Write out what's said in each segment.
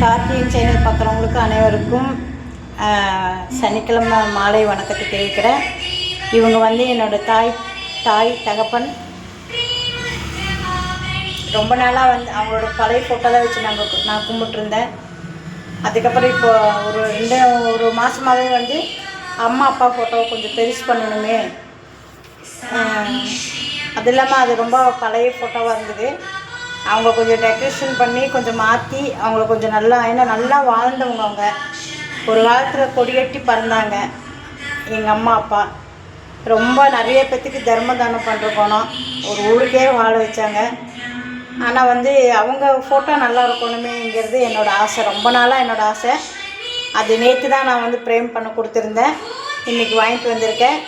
கார்த்தியின் channel பார்க்குறவங்களுக்கு அனைவருக்கும் சனிக்கிழமை மாலை வணக்கத்தை தெரிவிக்கிறேன். இவங்க வந்து என்னோடய தாய் தகப்பன். ரொம்ப நாளாக வந்து அவங்களோட பழைய ஃபோட்டோ தான் வச்சு நான் கும்பிட்டுருந்தேன். அதுக்கப்புறம் இப்போ ஒரு மாதமாகவே வந்து அம்மா அப்பா ஃபோட்டோவை கொஞ்சம் பெருசு பண்ணணுமே, அது இல்லாமல் அது ரொம்ப பழைய ஃபோட்டோவாக இருந்தது. அவங்க கொஞ்சம் டெக்கரேஷன் பண்ணி கொஞ்சம் மாற்றி அவங்கள கொஞ்சம் நல்லா வாழ்ந்தவங்க. அவங்க ஒரு காலத்தில் கொடியேற்றி பறந்தாங்க. எங்கள் அம்மா அப்பா ரொம்ப நிறைய பேத்துக்கு தர்ம தானம் பண்ணுற போனோம், ஒரு ஊருக்கே வாழ வச்சாங்க. ஆனால் வந்து அவங்க ஃபோட்டோ நல்லா இருக்கணுமேங்கிறது என்னோடய ஆசை, ரொம்ப நாளாக என்னோடய ஆசை. அது நேற்று தான் நான் வந்து ஃப்ரேம் பண்ண கொடுத்துருந்தேன், இன்றைக்கி வாங்கிட்டு வந்திருக்கேன்.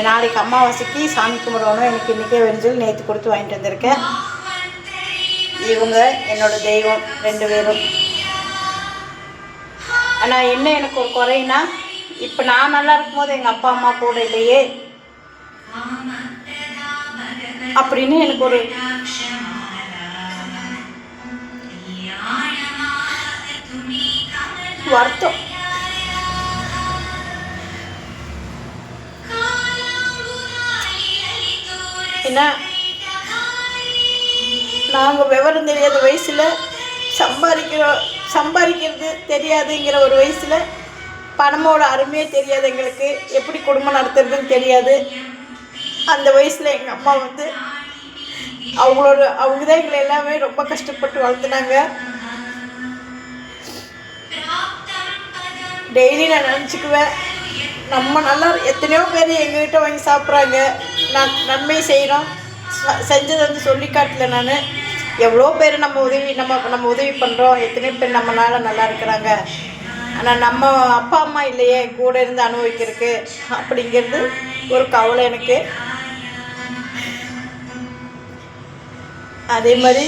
நாளைக்கு அமாவாசைக்கு சாமி கும்பிடணும், இன்றைக்கே வெஞ்சல் நேற்று கொடுத்து வாங்கிட்டு வந்திருக்கேன். இவங்க என்னோடய தெய்வம் 2 பேரும். ஆனால் என்ன எனக்கு ஒரு குறைனா, இப்போ நான் நல்லா இருக்கும்போது எங்கள் அப்பா அம்மா கூட இல்லையே அப்படின்னு எனக்கு ஒரு வருத்தம். ஏன்னா நாங்கள் விவரம் தெரியாத வயசில் சம்பாதிக்கிறது தெரியாதுங்கிற ஒரு வயசில் பணமோட அருமையே தெரியாது எங்களுக்கு, எப்படி குடும்பம் நடத்துறதுன்னு தெரியாது. அந்த வயசில் எங்கள் அம்மா வந்து அவங்க தான் எங்களை எல்லாமே ரொம்ப கஷ்டப்பட்டு வளர்த்துனாங்க. டெய்லி நான் நினச்சிக்குவேன், நம்ம நல்லா எத்தனையோ பேர் எங்ககிட்ட வாங்கி சாப்பிட்றாங்க, நன்மை செய்கிறோம், செஞ்சதை வந்து சொல்லி காட்டல. நான் எவ்வளோ பேர் நம்ம உதவி பண்ணுறோம், எத்தனையோ பேர் நம்மளால நல்லா இருக்கிறாங்க. ஆனால் நம்ம அப்பா அம்மா இல்லையே கூட இருந்து அனுபவிக்கிறதுக்கு அப்படிங்கிறது ஒரு கவலை எனக்கு. அதே மாதிரி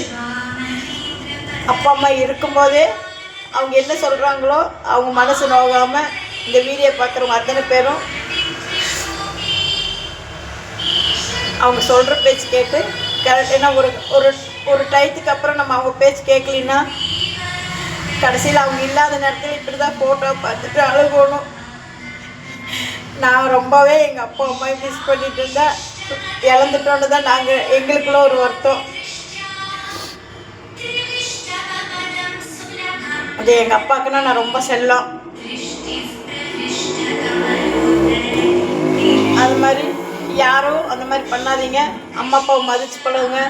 அப்பா அம்மா இருக்கும்போதே அவங்க என்ன சொல்கிறாங்களோ அவங்க மனசு நோகாமல் இந்த வீடியோ பார்க்குறவங்க அத்தனை பேரும் அவங்க சொல்கிற பேச்சு கேட்டு கரெக்ட். ஏன்னா ஒரு டயத்துக்கு அப்புறம் நம்ம அவங்க பேச்சு கேட்கலின்னா கடைசியில் அவங்க இல்லாத நேரத்தில் இப்படி தான் ஃபோட்டோ பார்த்துட்டு அழுகணும். நான் ரொம்பவே எங்கள் அப்பா அம்மா மிஸ் பண்ணிட்டு இருந்தேன், இழந்துட்டோன்னு தான் எங்களுக்குள்ள ஒரு வருத்தம். அது எங்கள் அப்பாவுக்குன்னா நான் ரொம்ப செல்லம். அது மாதிரி யாரும் அந்த மாதிரி பண்ணாதீங்க. அம்மா அப்பாவை மதித்து பழகுங்க,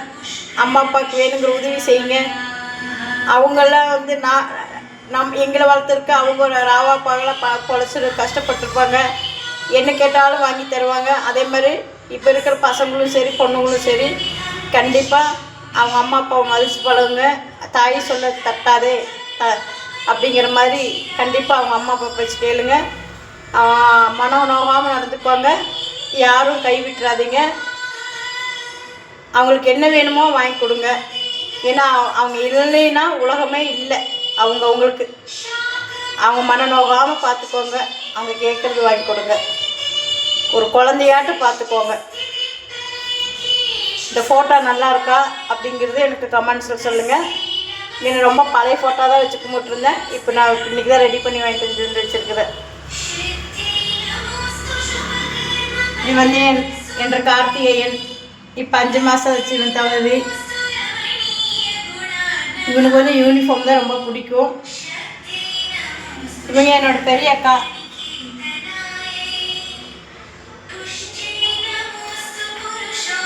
அம்மா அப்பாவுக்கு வேணுங்கிற உதவி செய்யுங்க. அவங்கெல்லாம் வந்து எங்களை வளர்த்துருக்கு, அவங்க ராவா பாகலாம் பொழைச்சி கஷ்டப்பட்டுருப்பாங்க, என்ன கேட்டாலும் வாங்கி தருவாங்க. அதே மாதிரி இப்போ இருக்கிற பசங்களும் சரி பொண்ணுங்களும் சரி கண்டிப்பாக அவங்க அம்மா அப்பாவை மதித்து பழகுங்க. தாய் சொல்ல தட்டாதே அப்படிங்கிற மாதிரி கண்டிப்பாக அவங்க அம்மா அப்பா பேச்சு கேளுங்க. மனம் நோகாமல் நடந்துக்குவாங்க, யாரும் கைவிட்டுறாதீங்க. அவங்களுக்கு என்ன வேணுமோ வாங்கி கொடுங்க. ஏன்னா அவங்க இல்லைன்னா உலகமே இல்லை. அவங்களுக்கு அவங்க மன நோகாமல் பார்த்துக்கோங்க, அவங்க கேட்குறது வாங்கி கொடுங்க, ஒரு குழந்தையாட்டு பார்த்துக்கோங்க. இந்த ஃபோட்டோ நல்லா இருக்கா அப்படிங்கிறது எனக்கு கமெண்ட்ஸில் சொல்லுங்கள். நான் ரொம்ப பழைய ஃபோட்டோ தான் வச்சு கும்பிட்டுருந்தேன், இப்போ நான் இன்றைக்கி தான் ரெடி பண்ணி வாங்கிட்டு வந்து வச்சுருக்கிறேன். இது வந்து என்ற கார்த்திகேயன் இப்போ 5 மாதம் வச்சு இவன் தவறு. இவனுக்கு வந்து யூனிஃபார்ம் தான் ரொம்ப பிடிக்கும். இவங்க என்னோடய பெரிய அக்கா.